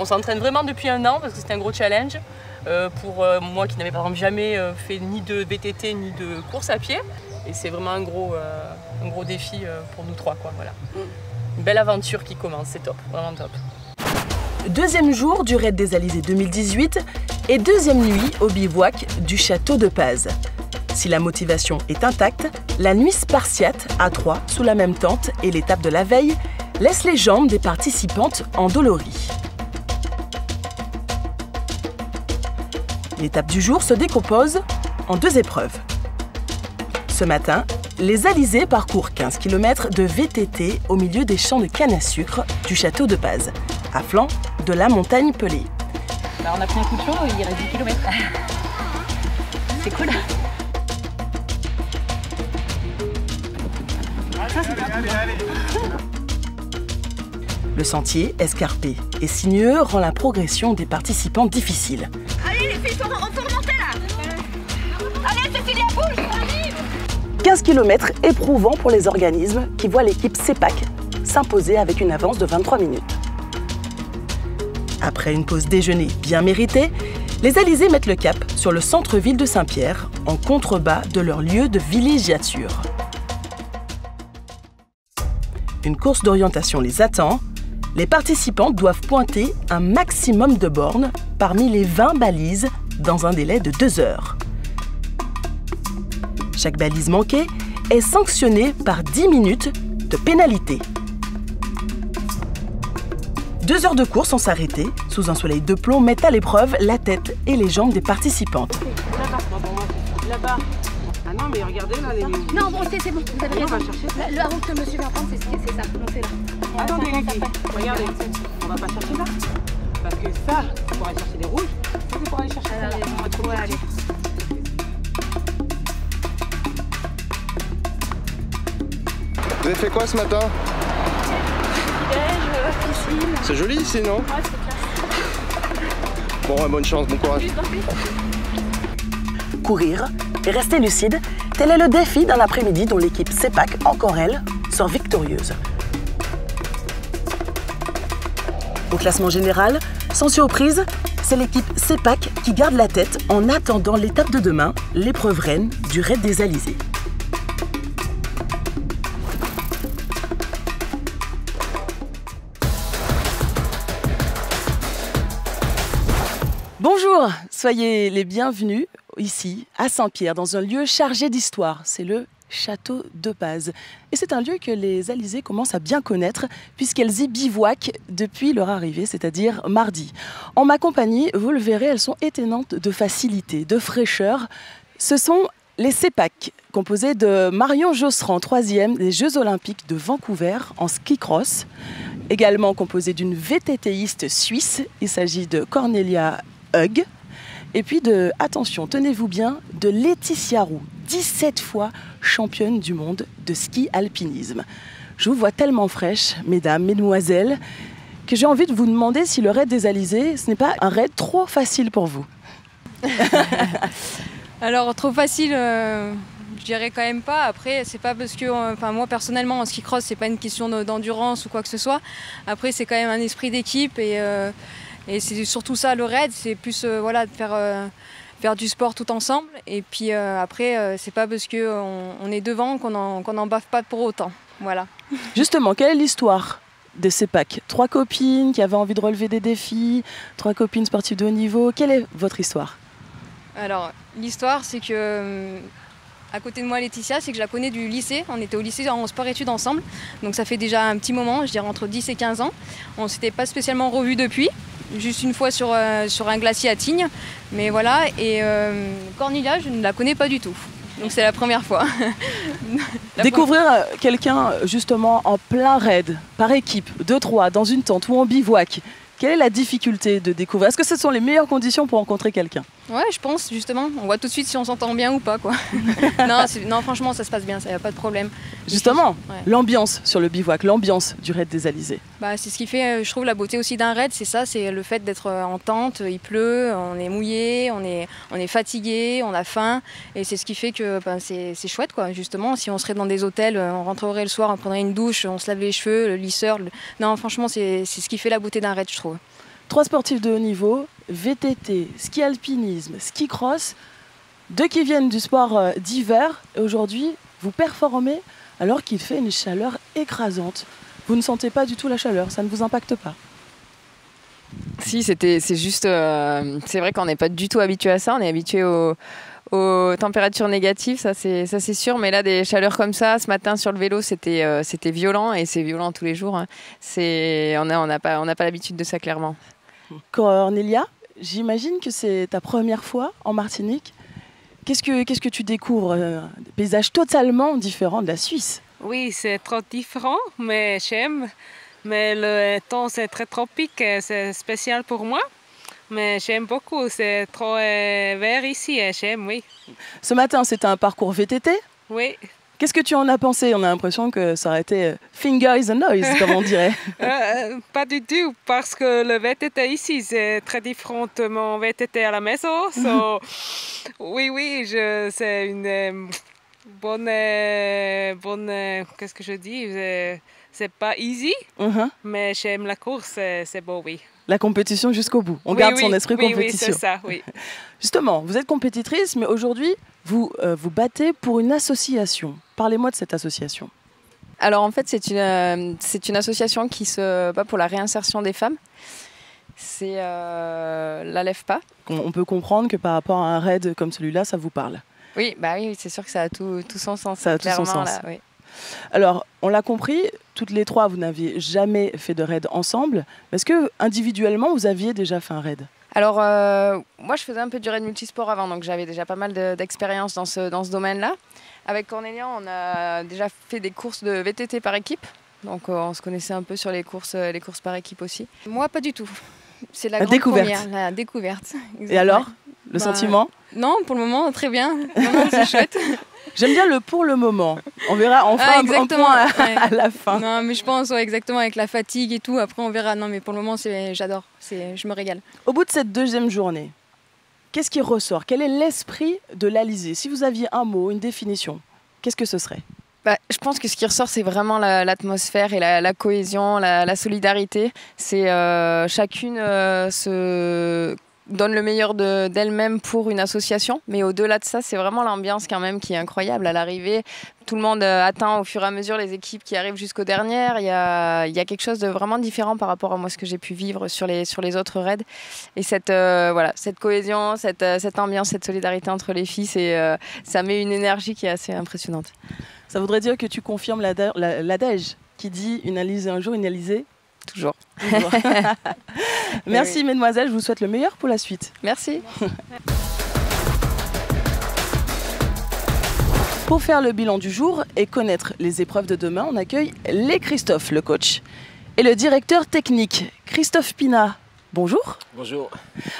s'entraîne vraiment depuis 1 an parce que c'est un gros challenge pour moi qui n'avais par exemple jamais fait ni de VTT ni de course à pied. Et c'est vraiment un gros défi pour nous 3, quoi, voilà. Une belle aventure qui commence, c'est top, vraiment top. Deuxième jour du Raid des Alizés 2018 et deuxième nuit au bivouac du Château de Paz. Si la motivation est intacte, la nuit spartiate à 3 sous la même tente et l'étape de la veille laisse les jambes des participantes endolories. L'étape du jour se décompose en 2 épreuves. Ce matin, les Alizés parcourent 15 km de VTT au milieu des champs de canne à sucre du Château de Paz, à flanc de la montagne Pelée. Bah on a pris un coup de chaud, il reste 10 km. C'est cool. Le sentier, escarpé et sinueux, rend la progression des participants difficile. Allez les filles, on peut remonter là. Allez Cécilia, bouge. 15 km éprouvants pour les organismes qui voient l'équipe CEPAC s'imposer avec une avance de 23 minutes. Après une pause déjeuner bien méritée, les Alizés mettent le cap sur le centre-ville de Saint-Pierre, en contrebas de leur lieu de villégiature. Une course d'orientation les attend. Les participants doivent pointer un maximum de bornes parmi les 20 balises dans un délai de 2 heures. Chaque balise manquée est sanctionnée par 10 minutes de pénalité. 2 heures de course sans s'arrêter, sous un soleil de plomb, mettent à l'épreuve la tête et les jambes des participantes. Là-bas. Ah non, mais regardez là, les... Non, bon, c'est bon, vous avez raison. La route que monsieur va prendre, c'est ça. Donc c'est là. Attendez, les filles, regardez. On va pas chercher là. Parce que ça, pour aller chercher les rouges, ça c'est pour aller chercher là. On va trouver, allez. Vous avez fait quoi ce matin? Piscine. C'est joli ici, non? Ouais, c'est classe. Bon, bonne chance, bon courage. Courir et rester lucide, tel est le défi d'un après-midi dont l'équipe CEPAC, encore elle, sort victorieuse. Au classement général, sans surprise, c'est l'équipe CEPAC qui garde la tête en attendant l'étape de demain, l'épreuve reine du Raid des Alizés. Bonjour, soyez les bienvenus ici à Saint-Pierre, dans un lieu chargé d'histoire. C'est le Château de Paz. Et c'est un lieu que les Alizés commencent à bien connaître puisqu'elles y bivouaquent depuis leur arrivée, c'est-à-dire mardi. En ma compagnie, vous le verrez, elles sont étonnantes de facilité, de fraîcheur. Ce sont les CEPAC, composés de Marion Josserand, 3e des Jeux Olympiques de Vancouver en ski cross. Également composée d'une VTTiste suisse, il s'agit de Cornelia Hug. Et puis de, attention, tenez-vous bien, de Laetitia Roux, 17 fois championne du monde de ski alpinisme. Je vous vois tellement fraîche, mesdames, mesdemoiselles, que j'ai envie de vous demander si le Raid des Alizés, ce n'est pas un raid trop facile pour vous. Alors, trop facile, je dirais quand même pas. Après, c'est pas parce que, enfin, moi personnellement, en ski cross, c'est pas une question d'endurance ou quoi que ce soit. Après, c'est quand même un esprit d'équipe et c'est surtout ça le raid, c'est plus voilà, de faire du sport tout ensemble. Et puis après, c'est pas parce qu'on est devant qu'on n'en baffe pas pour autant. Voilà. Justement, quelle est l'histoire de CEPAC? 3 copines qui avaient envie de relever des défis, 3 copines sportives de haut niveau. Quelle est votre histoire? Alors, l'histoire, c'est que à côté de moi, Laetitia, c'est que je la connais du lycée. On était au lycée en sport-études ensemble. Donc ça fait déjà un petit moment, je dirais entre 10 et 15 ans. On ne s'était pas spécialement revus depuis. Juste une fois sur un glacier à Tignes. Mais voilà, et Cornelia, je ne la connais pas du tout. Donc c'est la première fois. Découvrir quelqu'un justement en plein raid, par équipe, 2-3, dans une tente ou en bivouac, quelle est la difficulté de découvrir? Est-ce que ce sont les meilleures conditions pour rencontrer quelqu'un? Ouais, je pense justement. On voit tout de suite si on s'entend bien ou pas, quoi. non, franchement, ça se passe bien, ça n'y a pas de problème. Justement, ouais. L'ambiance sur le bivouac, l'ambiance du Raid des Alizés. Bah, c'est ce qui fait, je trouve, la beauté aussi d'un raid, c'est ça, c'est le fait d'être en tente, il pleut, on est mouillé, on est fatigué, on a faim, et c'est ce qui fait que c'est chouette, quoi. Justement, si on serait dans des hôtels, on rentrerait le soir, on prendrait une douche, on se lave les cheveux, le lisseur. Non, franchement, c'est ce qui fait la beauté d'un raid, je trouve. 3 sportifs de haut niveau, VTT, ski alpinisme, ski cross, 2 qui viennent du sport d'hiver. Et aujourd'hui, vous performez alors qu'il fait une chaleur écrasante. Vous ne sentez pas du tout la chaleur, ça ne vous impacte pas? Si, c'est juste, c'est vrai qu'on n'est pas du tout habitué à ça, on est habitué aux températures négatives, ça c'est sûr, mais là des chaleurs comme ça, ce matin sur le vélo, c'était violent et c'est violent tous les jours. Hein. On n'a pas l'habitude de ça clairement. Cornelia, j'imagine que c'est ta première fois en Martinique. Qu'est-ce que tu découvres? Des paysages totalement différents de la Suisse. Oui, c'est trop différent, mais j'aime. Mais le temps, c'est très tropique, c'est spécial pour moi. Mais j'aime beaucoup, c'est trop vert ici et j'aime, oui. Ce matin, c'était un parcours VTT? Oui. Qu'est-ce que tu en as pensé? On a l'impression que ça aurait été finger is a noise, comme on dirait. Pas du tout, parce que le VTT ici, c'est très différent de mon VTT à la maison. So, oui, c'est une bonne, qu'est-ce que je dis? C'est pas easy, mais j'aime la course, c'est beau, oui. La compétition jusqu'au bout. On garde son esprit compétition. Oui, c'est ça, oui. Justement, vous êtes compétitrice, mais aujourd'hui, vous vous battez pour une association. Parlez-moi de cette association. Alors en fait, c'est une association qui se bat pour la réinsertion des femmes. C'est la LEFPA. On peut comprendre que par rapport à un raid comme celui-là, ça vous parle. Oui, c'est sûr que ça a tout son sens. Ça a tout son sens. Là, oui. Alors, on l'a compris, toutes les 3, vous n'aviez jamais fait de raid ensemble. Est-ce que individuellement, vous aviez déjà fait un raid? Alors, moi, je faisais un peu du raid multisport avant, donc j'avais déjà pas mal d'expérience dans ce domaine-là. Avec Cornelia, on a déjà fait des courses de VTT par équipe, donc on se connaissait un peu sur les courses par équipe aussi. Moi, pas du tout. C'est la découverte. La découverte. Exactement. Et alors, le sentiment? Non, pour le moment, très bien. Non, c'est chouette. J'aime bien le pour le moment. On verra, on fera un point à la fin. Non, mais je pense exactement avec la fatigue et tout. Après, on verra. Non, mais pour le moment, j'adore. Je me régale. Au bout de cette 2e journée, qu'est-ce qui ressort? Quel est l'esprit de l'Alizé? Si vous aviez un mot, une définition, qu'est-ce que ce serait? Je pense que ce qui ressort, c'est vraiment l'atmosphère et la cohésion, la solidarité. C'est chacune se donne le meilleur d'elle-même pour une association. Mais au-delà de ça, c'est vraiment l'ambiance quand même qui est incroyable. À l'arrivée, tout le monde attend au fur et à mesure les équipes qui arrivent jusqu'aux dernières. Il y a quelque chose de vraiment différent par rapport à moi, ce que j'ai pu vivre sur les autres raids. Et cette cohésion, cette ambiance, cette solidarité entre les filles, ça met une énergie qui est assez impressionnante. Ça voudrait dire que tu confirmes l'adage qui dit une Alizée un jour, une Alizée toujours. Merci mesdemoiselles, je vous souhaite le meilleur pour la suite. Merci. Pour faire le bilan du jour et connaître les épreuves de demain, on accueille les Christophe, le coach, et le directeur technique, Christophe Pina. Bonjour. Bonjour.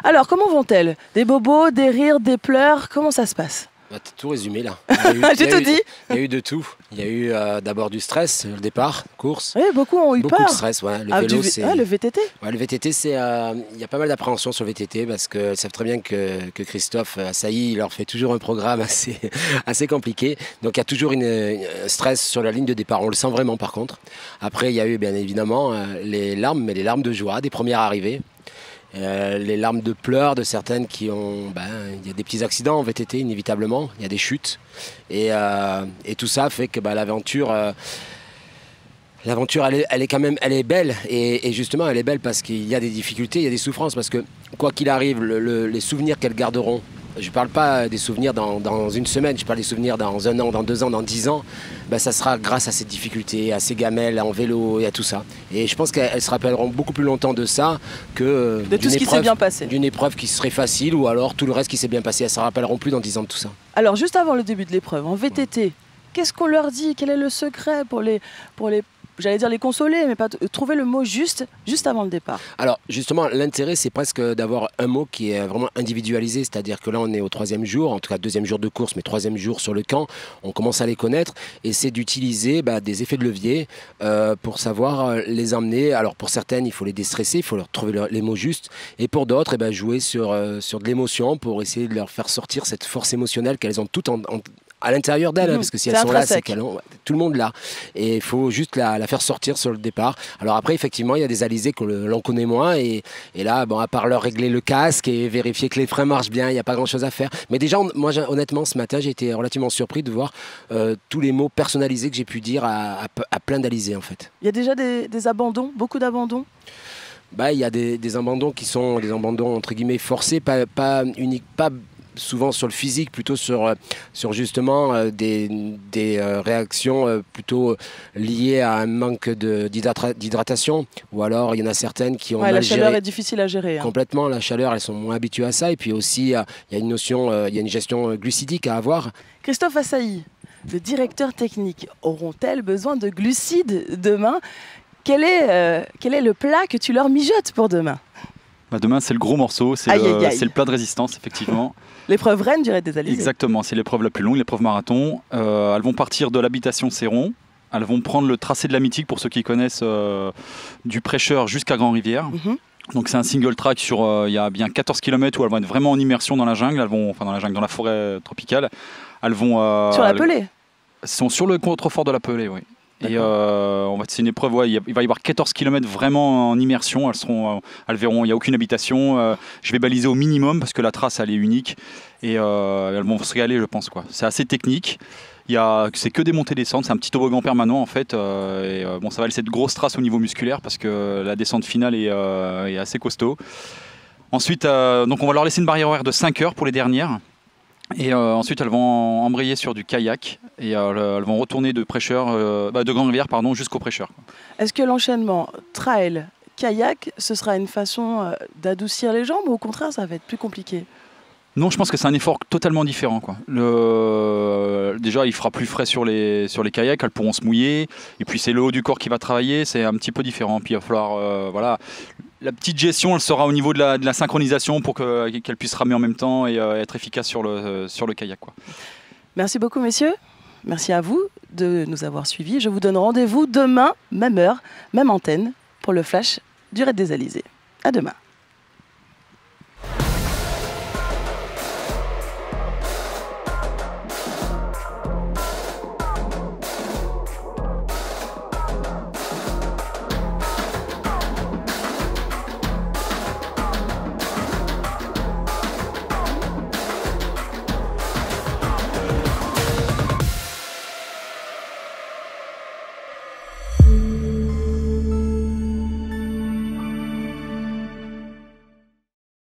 Alors, comment vont-elles? Des bobos, des rires, des pleurs, comment ça se passe? T'as tout résumé là. J'ai tout dit. Il y a eu de tout. Il y a eu d'abord du stress, le départ, course. Oui, beaucoup ont eu peur. Beaucoup de stress, ouais. Le vélo, c'est... le VTT. Ouais, le VTT, il y a pas mal d'appréhension sur le VTT parce que ils savent très bien que Christophe Assailly, il leur fait toujours un programme assez compliqué. Donc il y a toujours un stress sur la ligne de départ. On le sent vraiment par contre. Après, il y a eu bien évidemment les larmes, mais les larmes de joie des premières arrivées. Les larmes de pleurs de certaines qui ont... il y a des petits accidents en VTT inévitablement, il y a des chutes et tout ça fait que l'aventure elle est quand même belle et justement elle est belle parce qu'il y a des difficultés, il y a des souffrances parce que quoi qu'il arrive, les souvenirs qu'elles garderont, je ne parle pas des souvenirs dans une semaine, je parle des souvenirs dans 1 an, dans 2 ans, dans 10 ans, ça sera grâce à ces difficultés, à ces gamelles en vélo et à tout ça. Et je pense qu'elles se rappelleront beaucoup plus longtemps de ça que de tout ce qui s'est bien passé. D'une épreuve qui serait facile ou alors tout le reste qui s'est bien passé. Elles ne se rappelleront plus dans 10 ans de tout ça. Alors juste avant le début de l'épreuve, en VTT, qu'est-ce qu'on leur dit? Quel est le secret pour les j'allais dire les consoler, mais pas trouver le mot juste avant le départ? Alors justement, l'intérêt, c'est presque d'avoir un mot qui est vraiment individualisé, c'est-à-dire que là, on est au 3e jour, en tout cas 2e jour de course, mais 3e jour sur le camp, on commence à les connaître, et c'est d'utiliser des effets de levier pour savoir les emmener. Alors pour certaines, il faut les déstresser, il faut leur trouver les mots justes, et pour d'autres, jouer sur de l'émotion pour essayer de leur faire sortir cette force émotionnelle qu'elles ont toutes à l'intérieur d'elle, parce que si elles C'est sont là, c'est intrinsèque. qu'elles ont tout le monde là. Et il faut juste la faire sortir sur le départ. Alors après, effectivement, il y a des alizés que l'on connaît moins. Et là, bon, à part leur régler le casque et vérifier que les freins marchent bien, il n'y a pas grand-chose à faire. Mais déjà, moi, honnêtement, ce matin, j'ai été relativement surpris de voir tous les mots personnalisés que j'ai pu dire à plein d'alizés, en fait. Il y a déjà des abandons, beaucoup d'abandons. Bah, il y a des abandons qui sont des abandons entre guillemets forcés, pas souvent sur le physique, plutôt sur justement des réactions plutôt liées à un manque d'hydratation, ou alors il y en a certaines qui ont Ouais, mal la chaleur géré est difficile à gérer. Hein. complètement la chaleur, elles sont moins habituées à ça, et puis aussi il y a une notion, il y a une gestion glucidique à avoir. Christophe Assailly, le directeur technique, auront-elles besoin de glucides demain ? Quel est le plat que tu leur mijotes pour demain ? Bah, demain, c'est le gros morceau, c'est Aïe, aïe, aïe. le plat de résistance, effectivement. L'épreuve reine du Raid des Alizés. Exactement, c'est l'épreuve la plus longue, l'épreuve marathon. Elles vont partir de l'habitation Céron. Elles vont prendre le tracé de la Mythique, pour ceux qui connaissent, du Prêcheur jusqu'à Grand-Rivière. Donc c'est un single track sur il y a bien 14 km où elles vont être vraiment en immersion dans la jungle, dans la forêt tropicale. Elles vont Sur la Pelée. Elles sont sur le contrefort de la Pelée, oui. Et c'est une épreuve, ouais, il va y avoir 14 km vraiment en immersion. Elles verront, il n'y a aucune habitation. Je vais baliser au minimum parce que la trace elle est unique. Et elles vont se régaler, je pense, quoi. C'est assez technique. C'est que des montées-descentes, c'est un petit toboggan permanent en fait. Bon, ça va laisser de grosses traces au niveau musculaire parce que la descente finale est assez costaud. Ensuite, donc on va leur laisser une barrière horaire de 5 heures pour les dernières. Et ensuite, elles vont embrayer sur du kayak et elles vont retourner de Grand-Rivière jusqu'au Prêcheur. Est-ce que l'enchaînement trail, kayak, ce sera une façon d'adoucir les jambes ou au contraire, ça va être plus compliqué ? Non, je pense que c'est un effort totalement différent, quoi. Déjà, il fera plus frais sur les kayaks, elles pourront se mouiller. Et puis, c'est le haut du corps qui va travailler, c'est un petit peu différent. Puis, il va falloir, voilà, la petite gestion, elle sera au niveau de la synchronisation pour qu'elle puisse ramer en même temps et être efficace sur le kayak, quoi. Merci beaucoup, messieurs. Merci à vous de nous avoir suivis. Je vous donne rendez-vous demain, même heure, même antenne, pour le flash du Raid des Alizés. À demain.